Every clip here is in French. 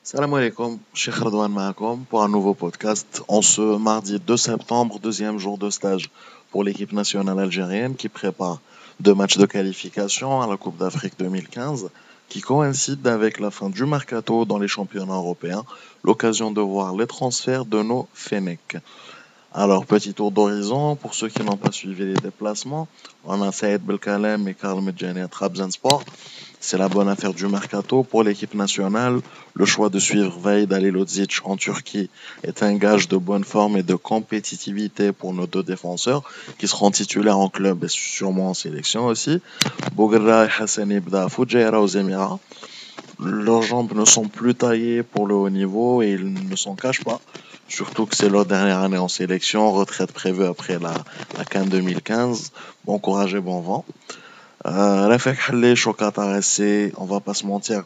Salam alaikum, Cheikh Redouane Maakom pour un nouveau podcast en ce mardi 2 septembre, deuxième jour de stage pour l'équipe nationale algérienne qui prépare deux matchs de qualification à la Coupe d'Afrique 2015 qui coïncide avec la fin du mercato dans les championnats européens, l'occasion de voir les transferts de nos Fennecs. Alors, petit tour d'horizon, pour ceux qui n'ont pas suivi les déplacements, on a Saïd Belkalem et Karl Medjani à Trabzonspor. C'est la bonne affaire du mercato pour l'équipe nationale. Le choix de suivre Vaid Alilodzic en Turquie est un gage de bonne forme et de compétitivité pour nos deux défenseurs qui seront titulaires en club et sûrement en sélection aussi. Bougra et Hassani Bda Foujaira aux Émirats. Leurs jambes ne sont plus taillées pour le haut niveau et ils ne s'en cachent pas. Surtout que c'est leur dernière année en sélection, retraite prévue après la CAN 2015. Bon courage et bon vent. Rafik Hallich au Qatar SC, on va pas se mentir.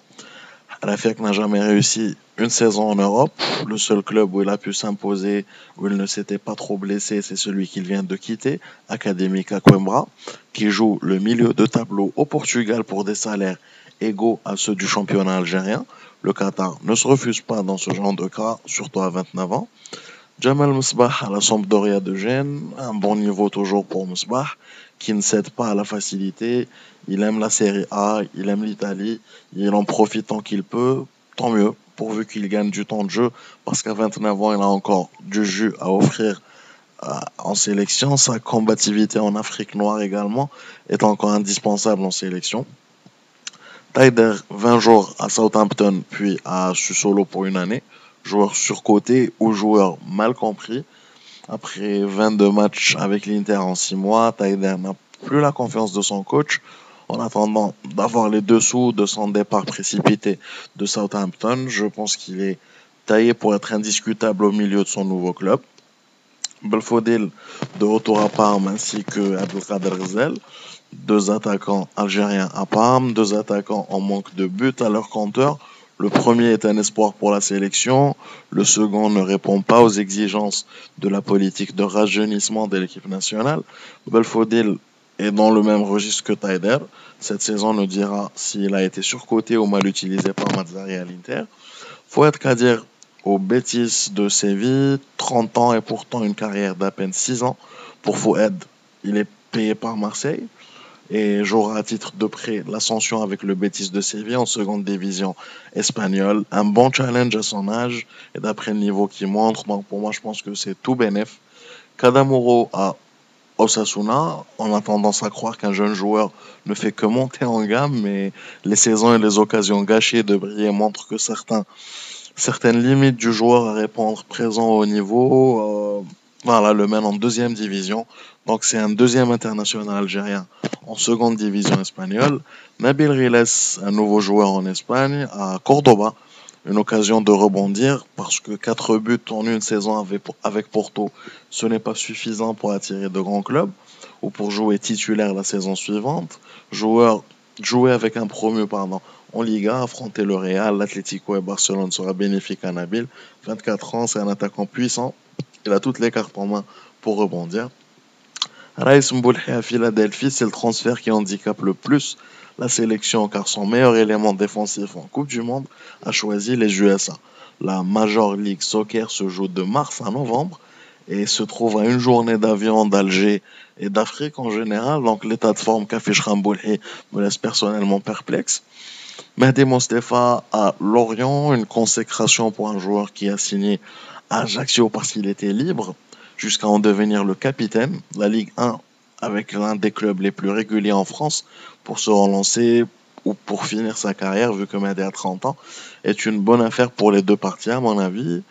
Rafik n'a jamais réussi une saison en Europe. Le seul club où il a pu s'imposer, où il ne s'était pas trop blessé, c'est celui qu'il vient de quitter, Académica Coimbra, qui joue le milieu de tableau au Portugal pour des salaires égaux à ceux du championnat algérien. Le Qatar ne se refuse pas dans ce genre de cas, surtout à 29 ans. Jamal Msbah à la Sampdoria de Gênes, un bon niveau toujours pour Msbah, qui ne cède pas à la facilité. Il aime la Série A, il aime l'Italie, il en profite tant qu'il peut, tant mieux, pourvu qu'il gagne du temps de jeu, parce qu'à 29 ans, il a encore du jus à offrir en sélection. Sa combativité en Afrique noire également est encore indispensable en sélection. Taider, 20 jours à Southampton, puis à Sassuolo pour une année. Joueur surcoté ou joueur mal compris. Après 22 matchs avec l'Inter en 6 mois, Taider n'a plus la confiance de son coach. En attendant d'avoir les dessous de son départ précipité de Southampton, je pense qu'il est taillé pour être indiscutable au milieu de son nouveau club. Belfodil de retour à Parme ainsi que Abdelkader Ghzel, deux attaquants algériens à Parme, deux attaquants en manque de but à leur compteur. Le premier est un espoir pour la sélection, le second ne répond pas aux exigences de la politique de rajeunissement de l'équipe nationale. Belfodil est dans le même registre que Taider. Cette saison nous dira s'il a été surcoté ou mal utilisé par Mazzari à l'Inter. Fouad Kadir au Betis de Séville, 30 ans et pourtant une carrière d'à peine 6 ans. Pour Fouad, il est payé par Marseille et jouera à titre de prêt l'ascension avec le Betis de Séville en seconde division espagnole. Un bon challenge à son âge et d'après le niveau qu'il montre, donc pour moi je pense que c'est tout bénef. Kadamuro à Osasuna, on a tendance à croire qu'un jeune joueur ne fait que monter en gamme, mais les saisons et les occasions gâchées de briller montrent que certaines limites du joueur à répondre présent au niveau, voilà, le mène en deuxième division. Donc c'est un deuxième international algérien en seconde division espagnole. Nabil Riles, un nouveau joueur en Espagne, à Cordoba. Une occasion de rebondir parce que 4 buts en une saison avec Porto, ce n'est pas suffisant pour attirer de grands clubs ou pour jouer titulaire la saison suivante. Joueur, jouer avec un promu, pardon, en Liga, affronter le Real, l'Atlético et Barcelone sera bénéfique à Nabil. 24 ans, c'est un attaquant puissant. Il a toutes les cartes en main pour rebondir. Raïs Mboulhi à Philadelphie, c'est le transfert qui handicape le plus la sélection car son meilleur élément défensif en Coupe du Monde a choisi les USA. La Major League Soccer se joue de mars à novembre et se trouve à une journée d'avion d'Alger et d'Afrique en général, donc l'état de forme qu'affiche Mboulhi me laisse personnellement perplexe. Mehdi Mostefa à Lorient, une consécration pour un joueur qui a signé à Ajaccio parce qu'il était libre, jusqu'à en devenir le capitaine. La Ligue 1 avec l'un des clubs les plus réguliers en France pour se relancer ou pour finir sa carrière, vu que Mehdi a 30 ans, est une bonne affaire pour les deux parties à mon avis.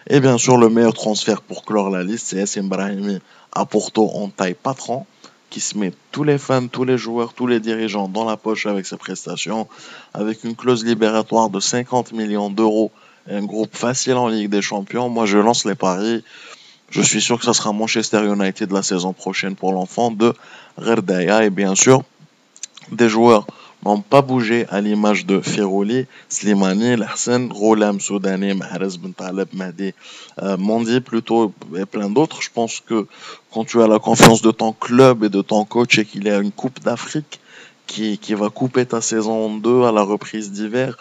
Et bien sûr, le meilleur transfert pour clore la liste, c'est Yacine Brahimi à Porto en taille patron, qui se met tous les fans, tous les joueurs, tous les dirigeants dans la poche avec ses prestations, avec une clause libératoire de 50 millions d'euros et un groupe facile en Ligue des Champions. Moi, je lance les paris. Je suis sûr que ça sera Manchester United la saison prochaine pour l'enfant de Rerdaya. Et bien sûr, des joueurs n'ont pas bougé à l'image de Ferroli, Slimani, Larsen, Roulam, Soudani, Mahrez, Bentaleb, Mahdi, Mondi plutôt et plein d'autres. Je pense que quand tu as la confiance de ton club et de ton coach et qu'il y a une Coupe d'Afrique qui va couper ta saison en deux à la reprise d'hiver.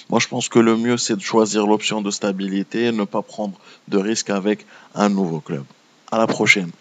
Moi, je pense que le mieux, c'est de choisir l'option de stabilité et ne pas prendre de risques avec un nouveau club. À la prochaine.